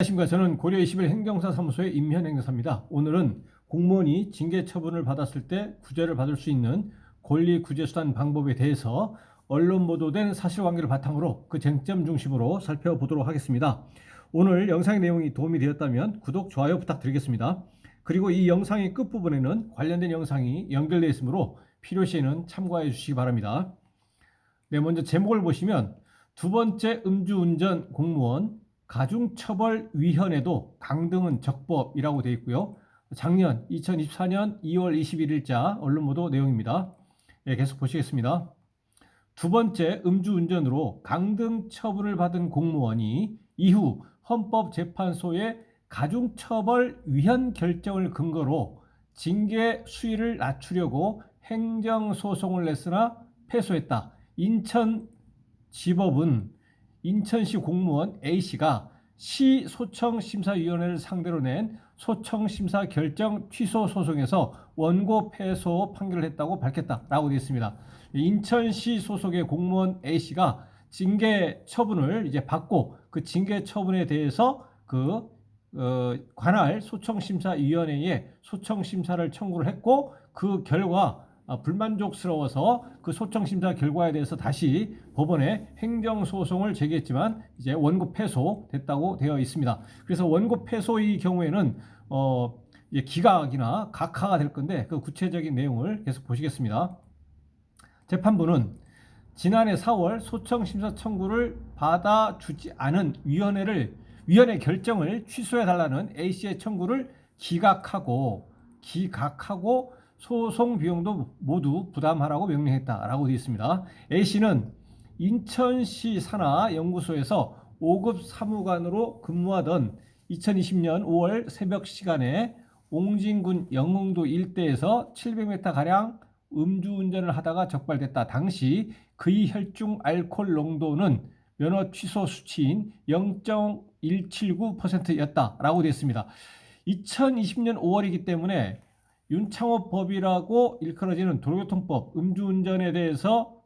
안녕하십니까. 저는 고려 21 행정사사무소의 임현 행정사입니다. 오늘은 공무원이 징계 처분을 받았을 때 구제를 받을 수 있는 권리 구제 수단 방법에 대해서 언론 보도된 사실관계를 바탕으로 그 쟁점 중심으로 살펴보도록 하겠습니다. 오늘 영상의 내용이 도움이 되었다면 구독, 좋아요 부탁드리겠습니다. 그리고 이 영상의 끝부분에는 관련된 영상이 연결되어 있으므로 필요시에는 참고해 주시기 바랍니다. 네, 먼저 제목을 보시면 두 번째 음주운전 공무원 가중처벌위원회도 강등은 적법이라고 되어 있고요. 작년 2024년 2월 21일자 언론보도 내용입니다. 네, 계속 보시겠습니다. 두 번째 음주운전으로 강등 처분을 받은 공무원이 이후 헌법재판소의 가중처벌위원 결정을 근거로 징계 수위를 낮추려고 행정소송을 냈으나 패소했다. 인천지법은 인천시 공무원 A씨가 시소청심사위원회를 상대로 낸 소청심사 결정 취소 소송에서 원고 패소 판결을 했다고 밝혔다라고 되어 있습니다. 인천시 소속의 공무원 A씨가 징계 처분을 이제 받고 그 징계 처분에 대해서 관할 소청심사위원회에 소청심사를 청구를 했고 그 결과 불만족스러워서 그 소청심사 결과에 대해서 다시 법원에 행정소송을 제기했지만 이제 원고 패소됐다고 되어 있습니다. 그래서 원고 패소의 경우에는 기각이나 각하가 될 건데 그 구체적인 내용을 계속 보시겠습니다. 재판부는 지난해 4월 소청심사 청구를 받아주지 않은 위원회 결정을 취소해달라는 A씨의 청구를 기각하고 소송 비용도 모두 부담하라고 명령했다라고 되어 있습니다. A씨는 인천시 산하연구소에서 5급 사무관으로 근무하던 2020년 5월 새벽 시간에 옹진군 영흥도 일대에서 700m가량 음주운전을 하다가 적발됐다. 당시 그의 혈중 알코올 농도는 면허 취소 수치인 0.179%였다라고 되어 있습니다. 2020년 5월이기 때문에 윤창호법이라고 일컬어지는 도로교통법 음주운전에 대해서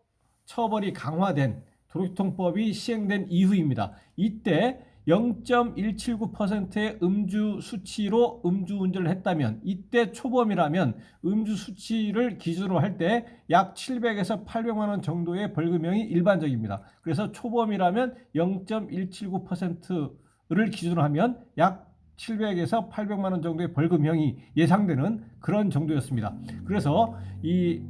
처벌이 강화된 도로교통법이 시행된 이후입니다. 이때 0.179%의 음주 수치로 음주운전을 했다면 이때 초범이라면 음주 수치를 기준으로 할 때 약 700에서 800만 원 정도의 벌금형이 일반적입니다. 그래서 초범이라면 0.179%를 기준으로 하면 약 700에서 800만 원 정도의 벌금형이 예상되는 그런 정도였습니다. 그래서 이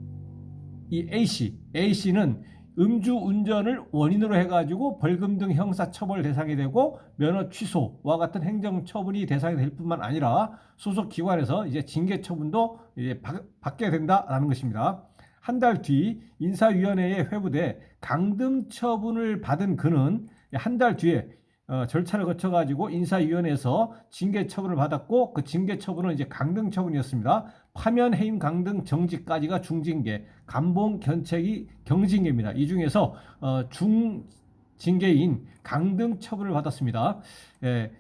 A씨는 음주운전을 원인으로 해가지고 벌금 등 형사처벌 대상이 되고 면허 취소와 같은 행정처분이 대상이 될 뿐만 아니라 소속 기관에서 이제 징계 처분도 이제 받게 된다라는 것입니다. 한 달 뒤 인사위원회에 회부돼 강등 처분을 받은 그는 한 달 뒤에 절차를 거쳐가지고 인사위원회에서 징계 처분을 받았고 그 징계 처분은 이제 강등 처분이었습니다. 파면, 해임, 강등, 정지까지가 중징계, 감봉, 견책이 경징계입니다. 이 중에서 중징계인 강등 처분을 받았습니다.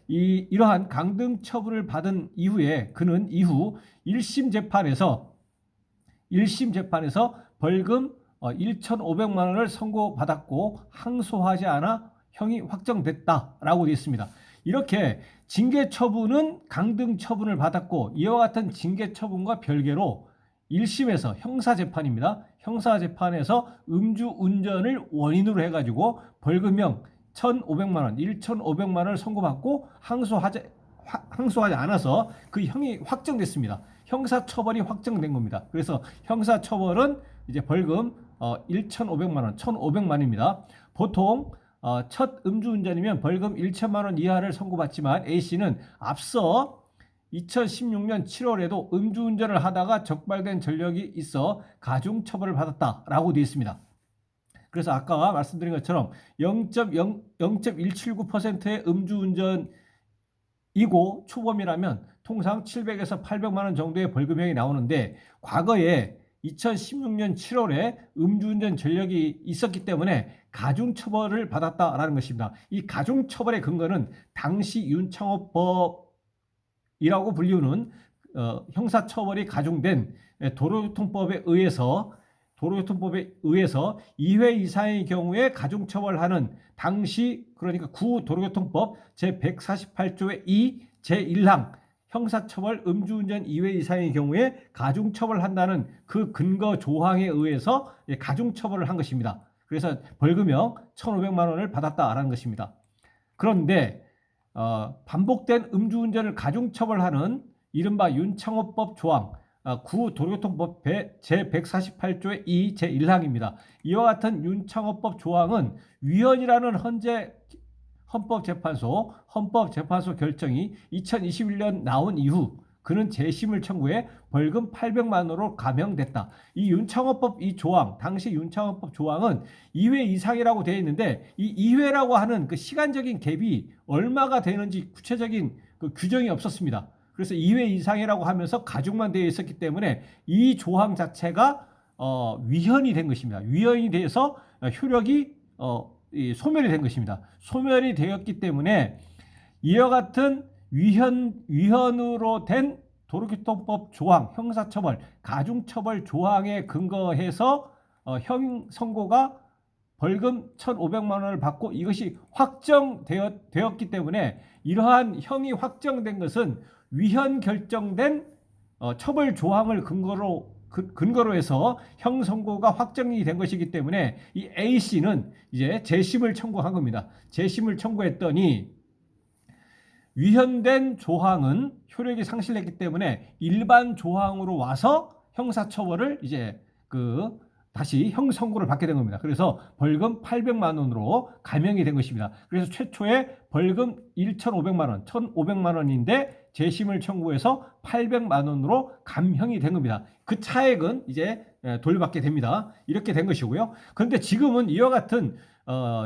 이러한 강등 처분을 받은 이후에 그는 이후 1심 재판에서 벌금 1,500만 원을 선고받았고 항소하지 않아 형이 확정됐다라고 되어 있습니다. 이렇게 징계 처분은 강등 처분을 받았고 이와 같은 징계 처분과 별개로 1심에서 형사재판입니다. 형사재판에서 음주운전을 원인으로 해가지고 벌금형 1,500만 원, 1,500만 원을 선고받고 항소하지 않아서 그 형이 확정됐습니다. 형사처벌이 확정된 겁니다. 그래서 형사처벌은 이제 벌금 1,500만 원, 1,500만 원입니다. 보통 첫 음주운전이면 벌금 1천만 원 이하를 선고받지만 A씨는 앞서 2016년 7월에도 음주운전을 하다가 적발된 전력이 있어 가중처벌을 받았다라고 되어 있습니다. 그래서 아까 말씀드린 것처럼 0.179%의 음주운전이고 초범이라면 통상 700에서 800만 원 정도의 벌금형이 나오는데 과거에 2016년 7월에 음주운전 전력이 있었기 때문에 가중처벌을 받았다라는 것입니다. 이 가중처벌의 근거는 당시 윤창호법이라고 불리우는 형사처벌이 가중된 도로교통법에 의해서 도로교통법에 의해서 2회 이상의 경우에 가중처벌하는 당시 그러니까 구도로교통법 제148조의 2 제1항 형사처벌 음주운전 2회 이상의 경우에 가중처벌한다는 그 근거 조항에 의해서 가중처벌을 한 것입니다. 그래서 벌금형 1,500만 원을 받았다라는 것입니다. 그런데 반복된 음주운전을 가중처벌하는 이른바 윤창호법 조항 구도로교통법 제148조의 2 제1항입니다. 이와 같은 윤창호법 조항은 위헌이라는 현재 헌법재판소 결정이 2021년 나온 이후 그는 재심을 청구해 벌금 800만 원으로 감형됐다. 이 윤창호법 이 조항, 당시 윤창호법 조항은 2회 이상이라고 되어 있는데 이 2회라고 하는 그 시간적인 갭이 얼마가 되는지 구체적인 그 규정이 없었습니다. 그래서 2회 이상이라고 하면서 가중만 되어 있었기 때문에 이 조항 자체가 위헌이 된 것입니다. 위헌이 돼서 효력이 소멸이 된 것입니다. 소멸이 되었기 때문에 이와 같은 위헌으로 된 도로교통법 조항, 형사처벌, 가중처벌 조항에 근거해서 형 선고가 벌금 1,500만 원을 받고 이것이 확정되었기 때문에 이러한 형이 확정된 것은 위헌 결정된 처벌 조항을 근거로 해서 형 선고가 확정이 된 것이기 때문에 이 A씨는 이제 재심을 청구한 겁니다. 재심을 청구했더니 위헌된 조항은 효력이 상실했기 때문에 일반 조항으로 와서 형사처벌을 이제 다시 형 선고를 받게 된 겁니다. 그래서 벌금 800만 원으로 감형이 된 것입니다. 그래서 최초에 벌금 1,500만 원, 1,500만 원인데 재심을 청구해서 800만 원으로 감형이 된 겁니다. 그 차액은 이제 돌려받게 됩니다. 이렇게 된 것이고요. 그런데 지금은 이와 같은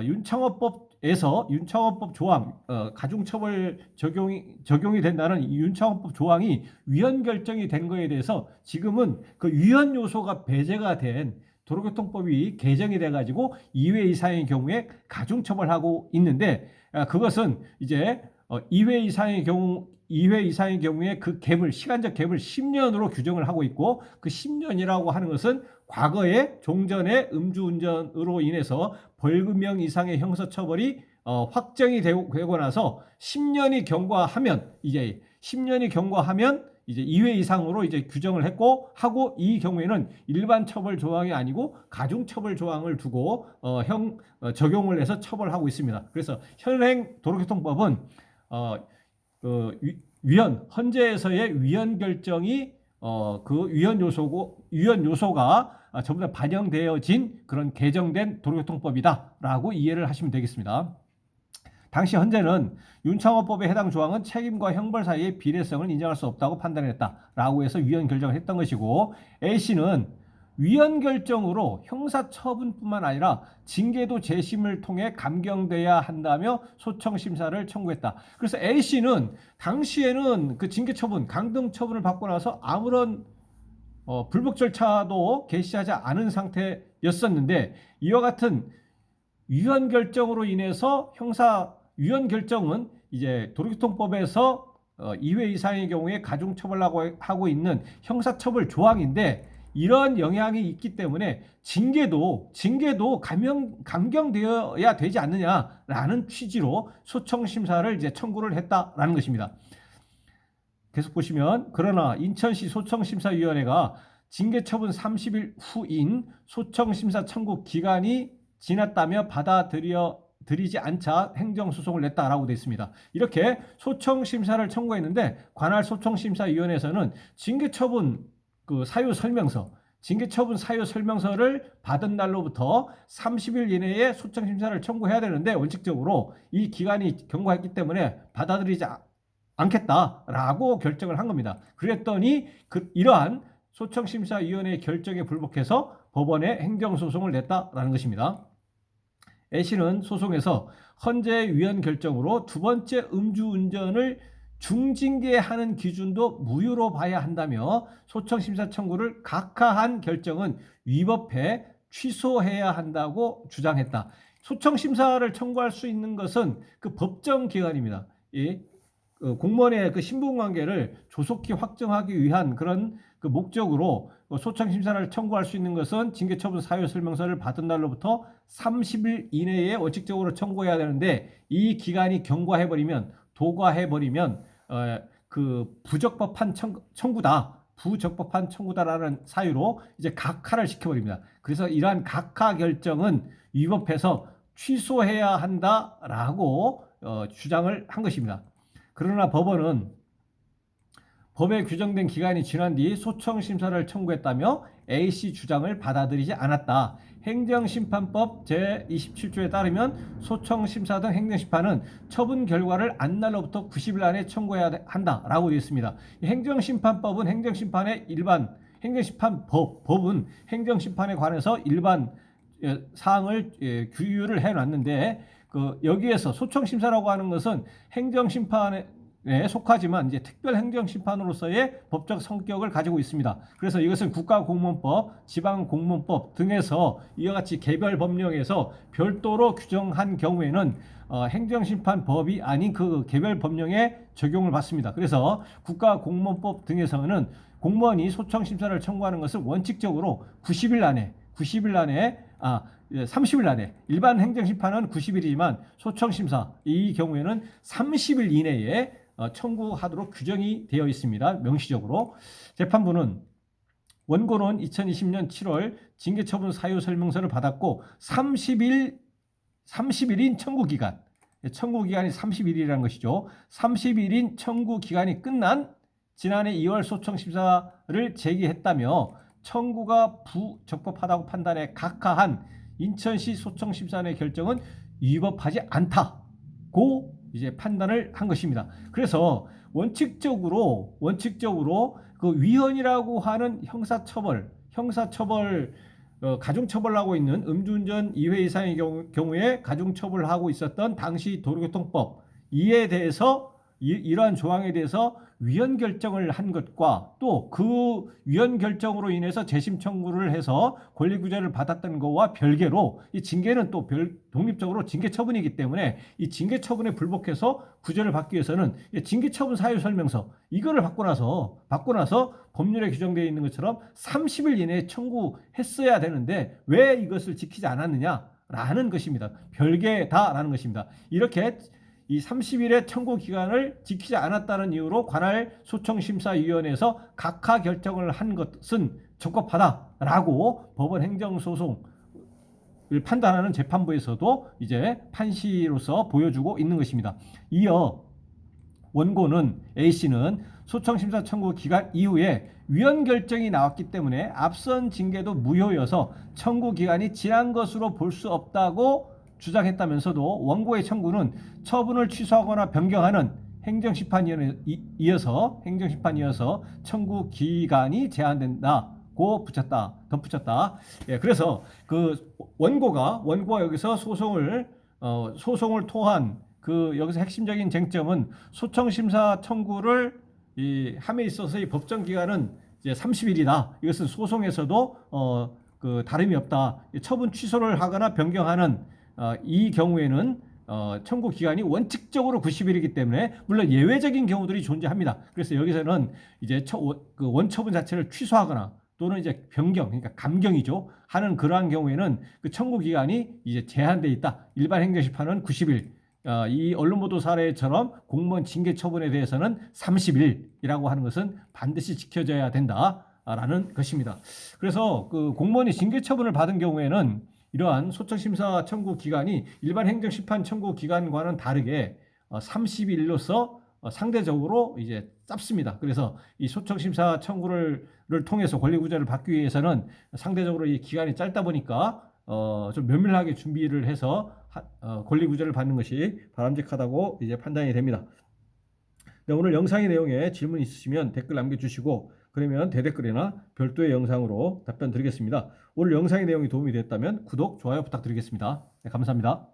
윤창호법에서 윤창호법 조항 가중처벌 적용이 된다는 이 윤창호법 조항이 위헌 결정이 된 거에 대해서 지금은 그 위헌 요소가 배제가 된 도로교통법이 개정이 돼가지고 2회 이상의 경우에 가중처벌하고 있는데 그것은 이제 2회 이상의 경우에 그 갭을 시간적 갭을 10년으로 규정을 하고 있고 그 10년이라고 하는 것은 과거에 종전의 음주운전으로 인해서 벌금형 이상의 형사처벌이 확정이 되고 나서 10년이 경과하면 이제 2회 이상으로 이제 규정을 하고 이 경우에는 일반 처벌 조항이 아니고 가중 처벌 조항을 두고 적용을 해서 처벌하고 있습니다. 그래서 현행 도로교통법은 헌재에서의 위헌 결정이 그 위헌 요소가 전부 다 반영되어진 그런 개정된 도로교통법이다라고 이해를 하시면 되겠습니다. 당시 헌재는 윤창호법의 해당 조항은 책임과 형벌 사이의 비례성을 인정할 수 없다고 판단했다라고 해서 위헌 결정을 했던 것이고 A씨는 위헌 결정으로 형사처분뿐만 아니라 징계도 재심을 통해 감경돼야 한다며 소청심사를 청구했다. 그래서 A씨는 당시에는 그 징계처분, 강등처분을 받고 나서 아무런 불복 절차도 개시하지 않은 상태였었는데 이와 같은 위헌 결정으로 인해서 위헌 결정은 이제 도로교통법에서 2회 이상의 경우에 가중처벌하고 하고 있는 형사처벌 조항인데 이런 영향이 있기 때문에 징계도 감경되어야 되지 않느냐라는 취지로 소청심사를 이제 청구를 했다라는 것입니다. 계속 보시면 그러나 인천시 소청심사위원회가 징계처분 30일 후인 소청심사 청구 기간이 지났다며 받아들이지 않자 행정소송을 냈다라고 되어 있습니다. 이렇게 소청심사를 청구했는데 관할 소청심사위원회에서는 징계처분 징계처분 사유 설명서를 받은 날로부터 30일 이내에 소청심사를 청구해야 되는데 원칙적으로 이 기간이 경과했기 때문에 받아들이지 않겠다라고 결정을 한 겁니다. 그랬더니 이러한 소청심사위원회의 결정에 불복해서 법원에 행정소송을 냈다라는 것입니다. A씨는 소송에서 헌재의 위헌 결정으로 두 번째 음주운전을 중징계하는 기준도 무효로 봐야 한다며 소청심사 청구를 각하한 결정은 위법해 취소해야 한다고 주장했다. 소청심사를 청구할 수 있는 것은 그 법정 기관입니다. 공무원의 그 신분관계를 조속히 확정하기 위한 그런 그 목적으로 소청 심사를 청구할 수 있는 것은 징계처분 사유 설명서를 받은 날로부터 30일 이내에 원칙적으로 청구해야 되는데, 이 기간이 경과해버리면, 도과해버리면 그 부적법한 청구다, 부적법한 청구다라는 사유로 이제 각하를 시켜버립니다. 그래서 이러한 각하 결정은 위법해서 취소해야 한다라고 주장을 한 것입니다. 그러나 법원은 법에 규정된 기간이 지난 뒤 소청 심사를 청구했다며 A씨 주장을 받아들이지 않았다. 행정심판법 제27조에 따르면 소청심사 등 행정심판은 처분 결과를 안날로부터 90일 안에 청구해야 한다라고 되어 있습니다. 행정심판법은 행정심판은 행정심판에 관해서 일반 사항을 규율을 해놨는데, 여기에서 소청심사라고 하는 것은 행정심판에 속하지만 이제 특별행정심판으로서의 법적 성격을 가지고 있습니다. 그래서 이것은 국가공무원법, 지방공무원법 등에서 이와 같이 개별 법령에서 별도로 규정한 경우에는 행정심판법이 아닌 그 개별 법령에 적용을 받습니다. 그래서 국가공무원법 등에서는 공무원이 소청심사를 청구하는 것을 원칙적으로 30일 안에, 일반 행정심판은 90일이지만 소청심사 이 경우에는 30일 이내에 청구하도록 규정이 되어 있습니다. 명시적으로. 재판부는 원고는 2020년 7월 징계처분 사유 설명서를 받았고 30일인 청구기간이 30일이라는 것이죠. 30일인 청구기간이 끝난 지난해 2월 소청심사를 제기했다며 청구가 부적법하다고 판단해 각하한 인천시 소청심사원의 결정은 위법하지 않다고 이제 판단을 한 것입니다. 그래서 원칙적으로 그 위헌이라고 하는 형사처벌, 가중처벌하고 있는 음주운전 2회 이상의 경우에 가중처벌하고 있었던 당시 도로교통법 이에 대해서, 이러한 조항에 대해서 위헌 결정을 한 것과 또 그 위헌 결정으로 인해서 재심 청구를 해서 권리구제를 받았던 것과 별개로, 이 징계는 또 독립적으로 징계 처분이기 때문에 이 징계 처분에 불복해서 구제를 받기 위해서는 징계 처분 사유 설명서 이거를 받고 나서 법률에 규정되어 있는 것처럼 30일 이내에 청구했어야 되는데 왜 이것을 지키지 않았느냐라는 것입니다. 별개다라는 것입니다. 이렇게 이 30일의 청구 기간을 지키지 않았다는 이유로 관할 소청심사위원회에서 각하 결정을 한 것은 적법하다라고 법원 행정소송을 판단하는 재판부에서도 이제 판시로서 보여주고 있는 것입니다. 이어 원고는 A씨는 소청심사 청구 기간 이후에 위헌 결정이 나왔기 때문에 앞선 징계도 무효여서 청구 기간이 지난 것으로 볼 수 없다고 주장했다면서도 원고의 청구는 처분을 취소하거나 변경하는 행정심판이어서 청구 기간이 제한된다고 덧붙였다. 그래서 그 원고가 여기서 소송을 토한 그 여기서 핵심적인 쟁점은 소청심사 청구를 함에 있어서 이 법정 기간은 이제 30일이다. 이것은 소송에서도 그 다름이 없다. 처분 취소를 하거나 변경하는 이 경우에는 청구 기간이 원칙적으로 90일이기 때문에 물론 예외적인 경우들이 존재합니다. 그래서 여기서는 이제 그 원처분 자체를 취소하거나 또는 이제 변경, 그러니까 감경이죠, 하는 그러한 경우에는 그 청구 기간이 이제 제한돼 있다. 일반 행정심판은 90일. 이 언론보도 사례처럼 공무원 징계 처분에 대해서는 30일이라고 하는 것은 반드시 지켜져야 된다라는 것입니다. 그래서 그 공무원이 징계 처분을 받은 경우에는 이러한 소청심사 청구 기간이 일반 행정심판 청구 기간과는 다르게 30일로서 상대적으로 이제 짧습니다. 그래서 이 소청심사 청구를 통해서 권리구제를 받기 위해서는 상대적으로 이 기간이 짧다 보니까 좀 면밀하게 준비를 해서 권리구제를 받는 것이 바람직하다고 이제 판단이 됩니다. 네, 오늘 영상의 내용에 질문 있으시면 댓글 남겨주시고, 그러면 대댓글이나 별도의 영상으로 답변 드리겠습니다. 오늘 영상의 내용이 도움이 됐다면 구독, 좋아요 부탁드리겠습니다. 네, 감사합니다.